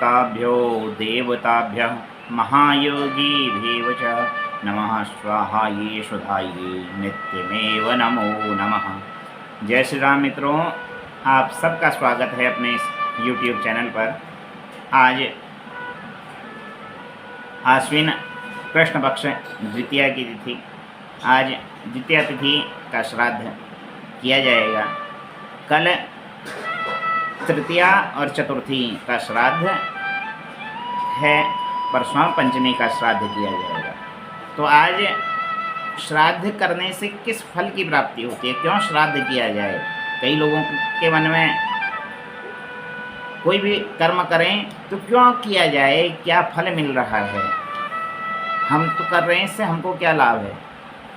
देवताभ्यो देवताभ्यः महायोगीभ्येव च नमः स्वाहा ये शुद्धाये नित्यमेव नमो नमः। जय श्री राम मित्रों, आप सबका स्वागत है अपने इस YouTube चैनल पर। आज आश्विन कृष्ण पक्ष द्वितीया की तिथि, आज द्वितीया तिथि का श्राद्ध किया जाएगा। कल तृतीया और चतुर्थी का श्राद्ध है, परसों पंचमी का श्राद्ध किया जाएगा। तो आज श्राद्ध करने से किस फल की प्राप्ति होती है, क्यों श्राद्ध किया जाए। कई लोगों के मन में कोई भी कर्म करें तो क्यों किया जाए, क्या फल मिल रहा है, हम तो कर रहे हैं, इससे हमको क्या लाभ है।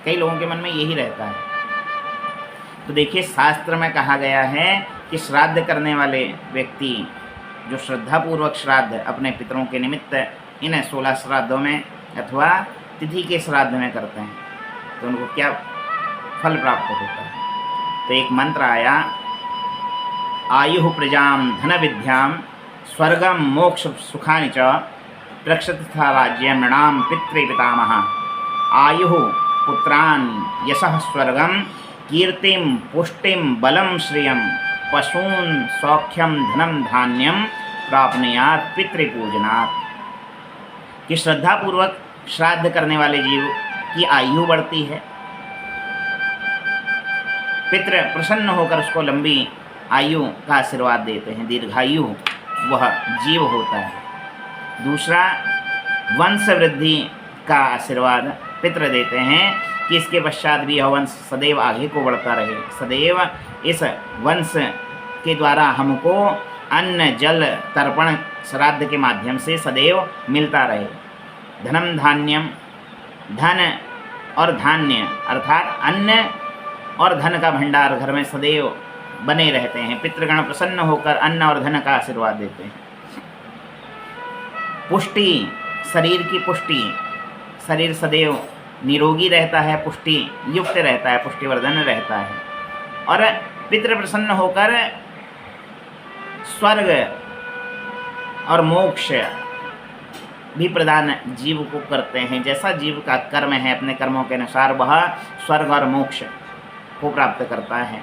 कई लोगों के मन में यही रहता है। तो देखिए, शास्त्र में कहा गया है कि श्राद्ध करने वाले व्यक्ति जो श्रद्धापूर्वक श्राद्ध अपने पितरों के निमित्त इन 16 श्राद्धों में अथवा तिथि के श्राद्ध में करते हैं तो उनको क्या फल प्राप्त होता है। तो एक मंत्र आया, आयु प्रजाम धन विद्याम स्वर्गम मोक्ष सुखानि च प्रक्षतिथा राज्यम नृणाम पितृपितामह आयु पुत्रान यशः स्वर्गम कीर्तिम पुष्टिम बलम श्रियम पशून सौख्यम धनम धान्यम प्राप्नुयात् पितृपूजनात्। कि श्रद्धापूर्वक श्राद्ध करने वाले जीव की आयु बढ़ती है, पितृ प्रसन्न होकर उसको लंबी आयु का आशीर्वाद देते हैं, दीर्घायु वह जीव होता है। दूसरा, वंश वृद्धि का आशीर्वाद पितृ देते हैं कि इसके पश्चात भी यह वंश सदैव आगे को बढ़ता रहे, सदैव इस वंश के द्वारा हमको अन्न जल तर्पण श्राद्ध के माध्यम से सदैव मिलता रहे। धनम धान्यम, धन और धान्य अर्थात अन्न और धन का भंडार घर में सदैव बने रहते हैं। पितृगण प्रसन्न होकर अन्न और धन का आशीर्वाद देते हैं। पुष्टि, शरीर की पुष्टि, शरीर सदैव निरोगी रहता है, पुष्टि युक्त रहता है, पुष्टिवर्धन रहता है। और पितृ प्रसन्न होकर स्वर्ग और मोक्ष भी प्रदान जीव को करते हैं। जैसा जीव का कर्म है, अपने कर्मों के अनुसार वह स्वर्ग और मोक्ष को प्राप्त करता है।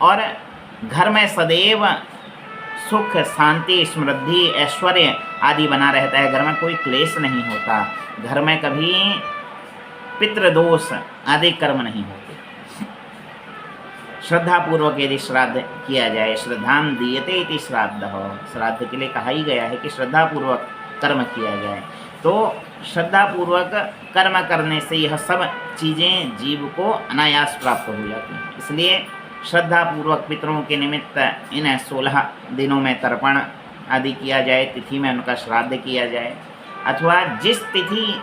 और घर में सदैव सुख, शांति, समृद्धि, ऐश्वर्य आदि बना रहता है। घर में कोई क्लेश नहीं होता, घर में कभी पितृदोष आदि कर्म नहीं होते। श्रद्धापूर्वक यदि श्राद्ध किया जाए, श्रद्धाम दीयते इति श्राद्धः, श्राद्ध के लिए कहा ही गया है कि श्रद्धापूर्वक कर्म किया जाए। तो श्रद्धापूर्वक कर्म करने से यह सब चीज़ें जीव को अनायास प्राप्त हो जाती हैं। इसलिए श्रद्धापूर्वक पितरों के निमित्त इन 16 दिनों में तर्पण आदि किया जाए, तिथि में उनका श्राद्ध किया जाए, अथवा जिस तिथि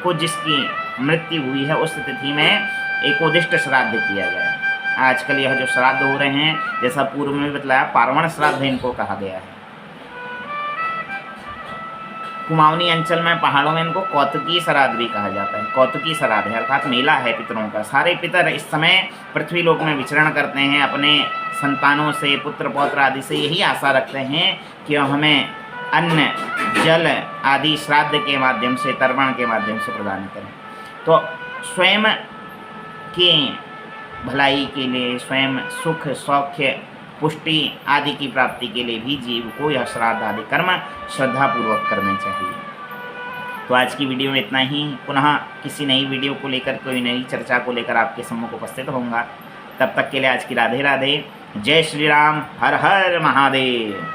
को जिसकी मृत्यु हुई है उस तिथि में एकोदिष्ट श्राद्ध किया जाए। आजकल यह जो श्राद्ध हो रहे हैं, जैसा पूर्व में बतलाया, पार्वण श्राद्ध इनको कहा गया है। कुमाऊनी अंचल में, पहाड़ों में इनको कौतुकी श्राद्ध भी कहा जाता है। कौतुकी श्राद्ध है अर्थात मेला है पितरों का। सारे पितर इस समय पृथ्वी लोक में विचरण करते हैं, अपने संतानों से, पुत्र पौत्र आदि से यही आशा रखते हैं कि हमें अन्न जल आदि श्राद्ध के माध्यम से, तर्पण के माध्यम से प्रदान करें। तो स्वयं की भलाई के लिए, स्वयं सुख सौख्य पुष्टि आदि की प्राप्ति के लिए भी जीव को यह श्राद्ध आदि कर्म श्रद्धापूर्वक करने चाहिए। तो आज की वीडियो में इतना ही। पुनः किसी नई वीडियो को लेकर, कोई नई चर्चा को लेकर आपके सम्मुख उपस्थित होऊंगा। तब तक के लिए आज की राधे राधे, जय श्री राम, हर हर महादेव।